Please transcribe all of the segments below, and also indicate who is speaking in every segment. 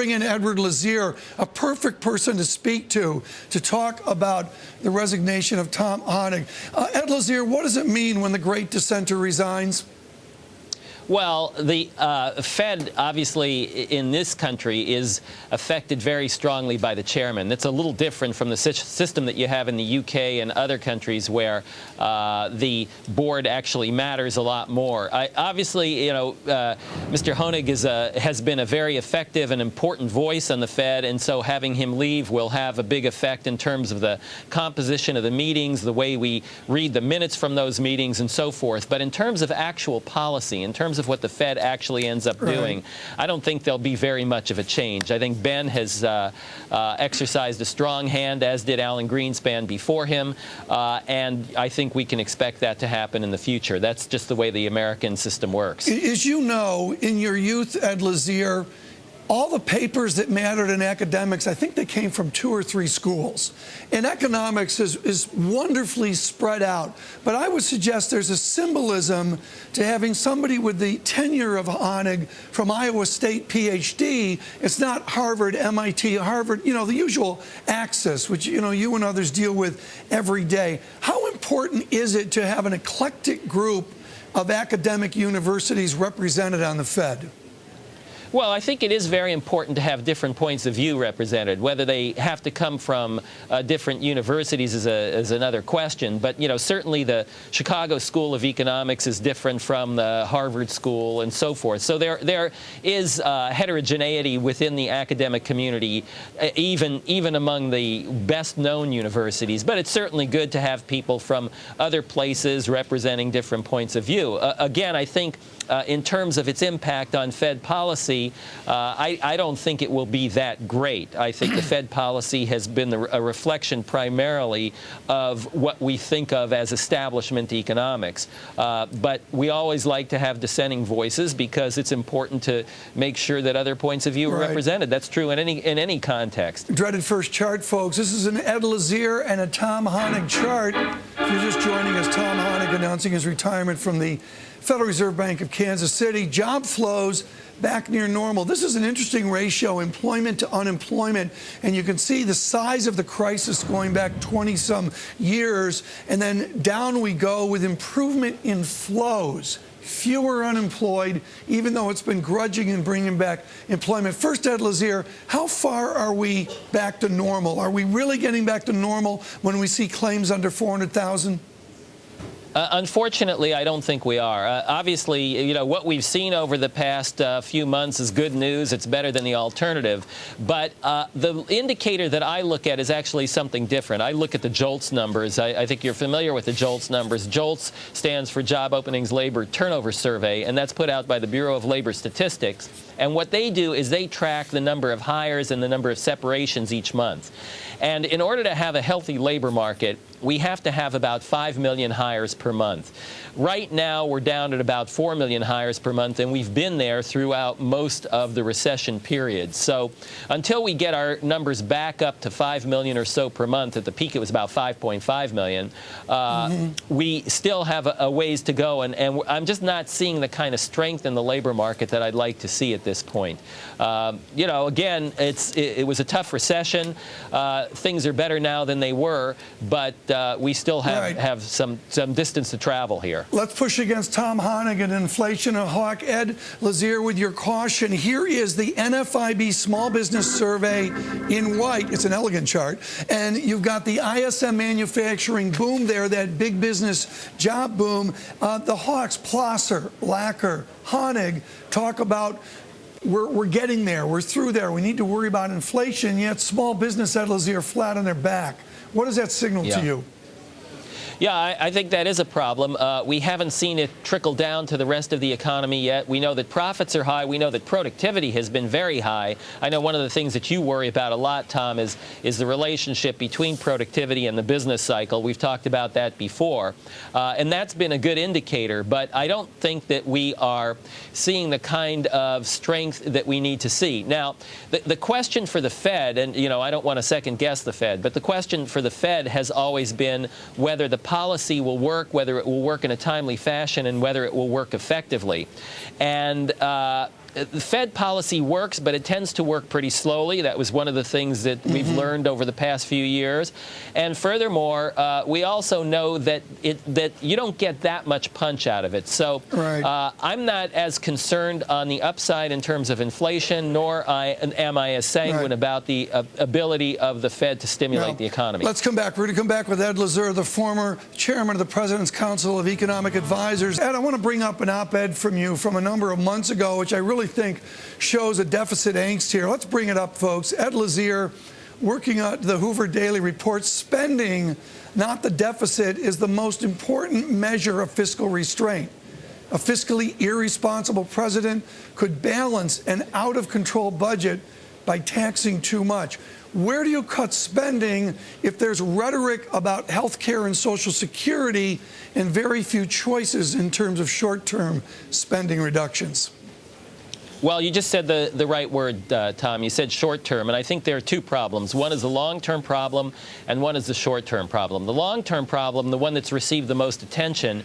Speaker 1: bring in Edward Lazear, a perfect person to speak to talk about the resignation of Tom Hoenig. Ed Lazear, what does it mean when the great dissenter resigns?
Speaker 2: Well, the Fed, obviously, in this country is affected very strongly by the chairman. That's a little different from the system that you have in the UK and other countries where the board actually matters a lot more. Obviously, you know, Mr. Hoenig has been a very effective and important voice on the Fed, and so having him leave will have a big effect in terms of the composition of the meetings, the way we read the minutes from those meetings, and so forth. But in terms of actual policy, in terms of what the Fed actually ends up doing, I don't think there'll be very much of a change. I think Ben has exercised a strong hand, as did Alan Greenspan before him, and I think we can expect that to happen in the future. That's just the way the American system works. As
Speaker 1: you know, in your youth, Ed Lazear, all the papers that mattered in academics, I think they came from 2 or 3 schools. And economics is wonderfully spread out. But I would suggest there's a symbolism to having somebody with the tenure of Hoenig from Iowa State, PhD. It's not Harvard, MIT, Harvard, you know, the usual axis, which, you know, you and others deal with every day. How important is it to have an eclectic group of academic universities represented on the Fed?
Speaker 2: Well, I think it is very important to have different points of view represented. Whether they have to come from different universities is another question. But, you know, certainly the Chicago School of Economics is different from the Harvard School and so forth. So there is heterogeneity within the academic community, even among the best-known universities. But it's certainly good to have people from other places representing different points of view. Again, I think in terms of its impact on Fed policy, I don't think it will be that great. I think the Fed policy has been a reflection primarily of what we think of as establishment economics. But we always like to have dissenting voices because it's important to make sure that other points of view are represented. That's true in any context.
Speaker 1: Dreaded first chart, folks. This is an Ed Lazear and a Tom Hoenig chart. If you're just joining us, Tom Hoenig announcing his retirement from the Federal Reserve Bank of Kansas City. Job flows back near normal. This is an interesting ratio, employment to unemployment, and you can see the size of the crisis going back 20-some years, and then down we go with improvement in flows. Fewer unemployed, even though it's been grudging in bringing back employment. First, Ed Lazear, how far are we back to normal? Are we really getting back to normal when we see claims under 400,000?
Speaker 2: Unfortunately, I don't think we are. Obviously, you know, what we've seen over the past few months is good news. It's better than the alternative. But the indicator that I look at is actually something different. I look at the JOLTS numbers. I think you're familiar with the JOLTS numbers. JOLTS stands for Job Openings Labor Turnover Survey, and that's put out by the Bureau of Labor Statistics. And what they do is they track the number of hires and the number of separations each month. And in order to have a healthy labor market, we have to have about 5 million hires per month. Right now, we're down at about 4 million hires per month, and we've been there throughout most of the recession period. So until we get our numbers back up to 5 million or so per month, at the peak it was about 5.5 million, we still have a ways to go, and I'm just not seeing the kind of strength in the labor market that I'd like to see at this point. You know, again, it was a tough recession. Things are better now than they were, but we still have some distance to travel here.
Speaker 1: Let's push against Tom Hoenig and inflation and hawk. Ed Lazear, with your caution, here is the NFIB Small Business Survey in white. It's an elegant chart. And you've got the ISM manufacturing boom there, that big business job boom. The hawks, Plosser, Lacker, Hoenig, talk about we're getting there. We're through there. We need to worry about inflation, yet small business, Ed Lazear, flat on their back. What does that signal to you?
Speaker 2: Yeah, I think that is a problem. We haven't seen it trickle down to the rest of the economy yet. We know that profits are high. We know that productivity has been very high. I know one of the things that you worry about a lot, Tom, is the relationship between productivity and the business cycle. We've talked about that before. And that's been a good indicator. But I don't think that we are seeing the kind of strength that we need to see. Now, the question for the Fed, and, you know, I don't want to second guess the Fed, but the question for the Fed has always been whether the policy will work, whether it will work in a timely fashion, and whether it will work effectively. And the Fed policy works, but it tends to work pretty slowly. That was one of the things that we've learned over the past few years. And furthermore, we also know that you don't get that much punch out of it. So I'm not as concerned on the upside in terms of inflation, nor am I as sanguine about the ability of the Fed to stimulate the economy.
Speaker 1: Let's come back. We're going to come back with Ed Lazear, the former chairman of the President's Council of Economic Advisors. Ed, I want to bring up an op-ed from you from a number of months ago, which I really think shows a deficit angst here. Let's bring it up, folks. Ed Lazear, working at the Hoover Daily, reports spending, not the deficit, is the most important measure of fiscal restraint. A fiscally irresponsible president could balance an out-of-control budget by taxing too much. Where do you cut spending if there's rhetoric about health care and Social Security and very few choices in terms of short-term spending reductions?
Speaker 2: Well, you just said the right word, Tom. You said short-term, and I think there are two problems. One is the long-term problem, and one is the short-term problem. The long-term problem, the one that's received the most attention,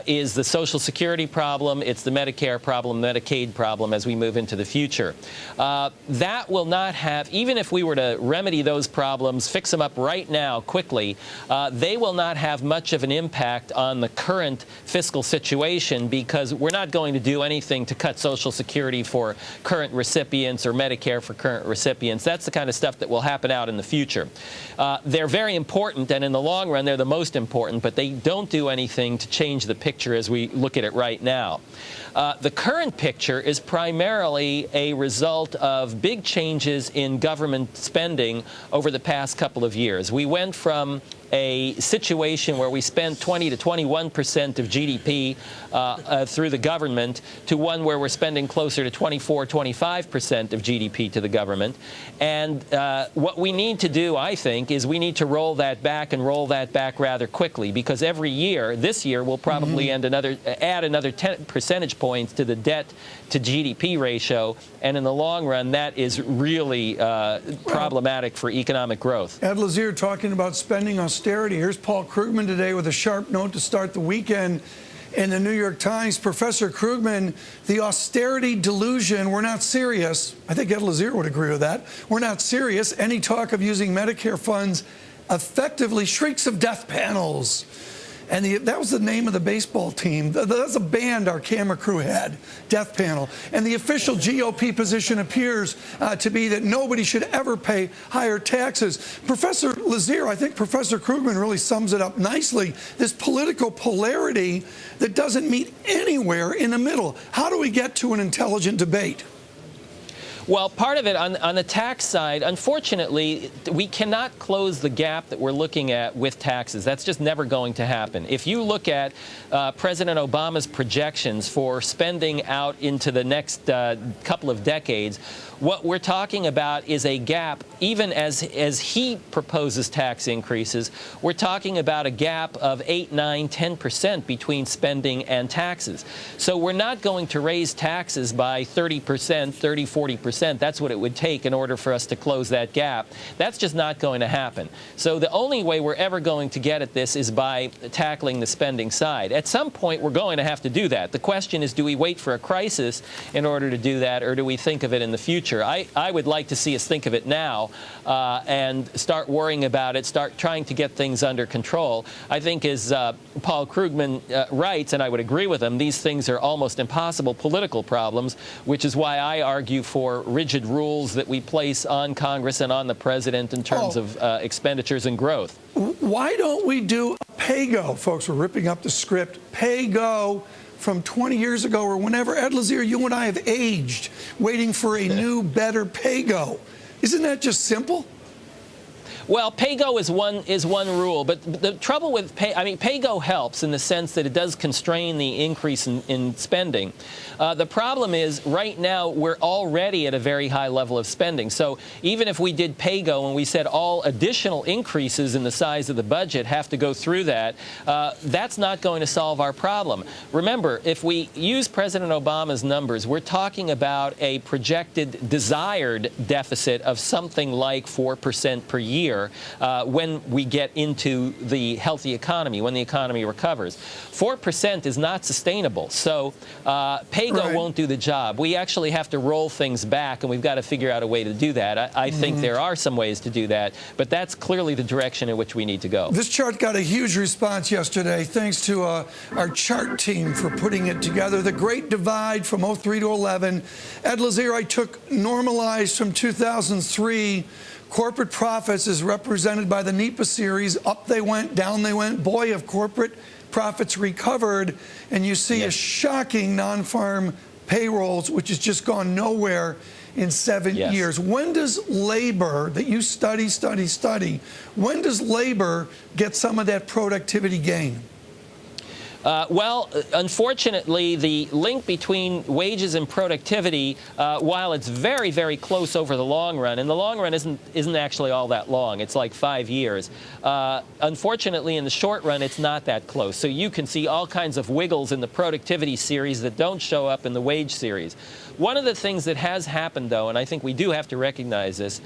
Speaker 2: is the Social Security problem. It's the Medicare problem, Medicaid problem as we move into the future. That will not have, even if we were to remedy those problems, fix them up right now quickly, they will not have much of an impact on the current fiscal situation because we're not going to do anything to cut Social Security for current recipients or Medicare for current recipients. That's the kind of stuff that will happen out in the future. They're very important, and in the long run, they're the most important, but they don't do anything to change the picture as we look at it right now. The current picture is primarily a result of big changes in government spending over the past couple of years. We went from a situation where we spent 20 to 21% of GDP through the government to one where we're spending closer to 24, 25% of GDP to the government. And what we need to do, I think, is we need to roll that back and roll that back rather quickly because every year, this year, we'll probably add another 10 percentage points to the debt to GDP ratio. And in the long run, that is really problematic for economic growth.
Speaker 1: Ed Lazear talking about spending austerity. Here's Paul Krugman today with a sharp note to start the weekend in the New York Times. Professor Krugman, the austerity delusion, we're not serious. I think Ed Lazear would agree with that. We're not serious. Any talk of using Medicare funds effectively shrieks of death panels. And that was the name of the baseball team. That's a band our camera crew had, Death Panel. And the official GOP position appears to be that nobody should ever pay higher taxes. Professor Lazear, I think Professor Krugman really sums it up nicely, this political polarity that doesn't meet anywhere in the middle. How do we get to an intelligent debate?
Speaker 2: Well, part of it on the tax side, unfortunately, we cannot close the gap that we're looking at with taxes. That's just never going to happen. If you look at President Obama's projections for spending out into the next couple of decades, what we're talking about is a gap, even as he proposes tax increases, we're talking about a gap of 8, 9, 10% between spending and taxes. So we're not going to raise taxes by 30%, 30, 40%. That's what it would take in order for us to close that gap. That's just not going to happen. So the only way we're ever going to get at this is by tackling the spending side. At some point, we're going to have to do that. The question is, do we wait for a crisis in order to do that, or do we think of it in the future? I would like to see us think of it now and start worrying about it, start trying to get things under control. I think as Paul Krugman writes, and I would agree with him, these things are almost impossible political problems, which is why I argue for rigid rules that we place on Congress and on the president in terms of expenditures and growth.
Speaker 1: Why don't we do a pay-go? Folks, we're ripping up the script. Pay-go from 20 years ago or whenever. Ed Lazear, you and I have aged waiting for a new, better pay-go. Isn't that just simple?
Speaker 2: Well, pay-go is one rule, but the trouble with pay-go helps in the sense that it does constrain the increase in spending. The problem is right now we're already at a very high level of spending. So even if we did pay-go and we said all additional increases in the size of the budget have to go through that, that's not going to solve our problem. Remember, if we use President Obama's numbers, we're talking about a projected desired deficit of something like 4% per year. year when we get into the healthy economy, when the economy recovers. 4% is not sustainable. So pay-go won't do the job. We actually have to roll things back, and we've got to figure out a way to do that. I think there are some ways to do that, but that's clearly the direction in which we need to go.
Speaker 1: This chart got a huge response yesterday, thanks to our chart team for putting it together. The Great Divide from 03 to 11. Ed Lazear, I took normalized from 2003. Corporate profits is represented by the NEPA series. Up they went, down they went. Boy, have corporate profits recovered. And you see a shocking non-farm payrolls, which has just gone nowhere in 7 years. When does labor, that you study, when does labor get some of that productivity gain?
Speaker 2: Well, unfortunately, the link between wages and productivity, while it's very, very close over the long run, and the long run isn't actually all that long. It's like 5 years. Unfortunately, in the short run, it's not that close. So you can see all kinds of wiggles in the productivity series that don't show up in the wage series. One of the things that has happened, though, and I think we do have to recognize this,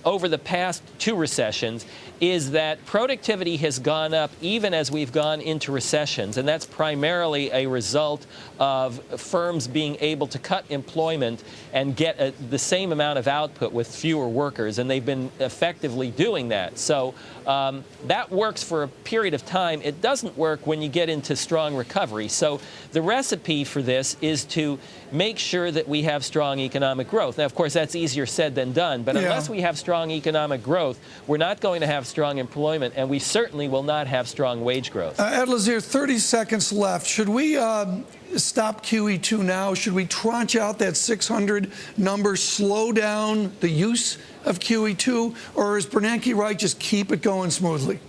Speaker 2: over the past 2 recessions, is that productivity has gone up even as we've gone into recessions. And that's primarily a result of firms being able to cut employment and get the same amount of output with fewer workers. And they've been effectively doing that. So that works for a period of time. It doesn't work when you get into strong recovery. So the recipe for this is to make sure that we have strong economic growth. Now, of course, that's easier said than done. But unless we have strong economic growth, we're not going to have strong employment, and we certainly will not have strong wage growth.
Speaker 1: Ed Lazear, 30 seconds left. Should we stop QE2 now? Should we tranche out that 600 number, slow down the use of QE2? Or is Bernanke right, just keep it going smoothly?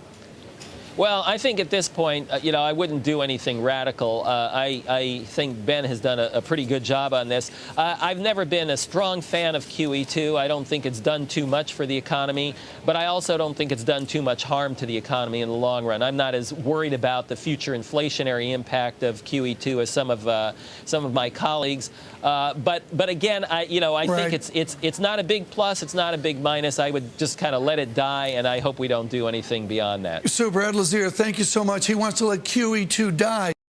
Speaker 2: Well, I think at this point, I wouldn't do anything radical. I think Ben has done a pretty good job on this. I've never been a strong fan of QE2. I don't think it's done too much for the economy, but I also don't think it's done too much harm to the economy in the long run. I'm not as worried about the future inflationary impact of QE2 as some of my colleagues. But again, I think it's not a big plus. It's not a big minus. I would just kind of let it die, and I hope we don't do anything beyond that.
Speaker 1: Super. Ed Lazear, thank you so much. He wants to let QE2 die.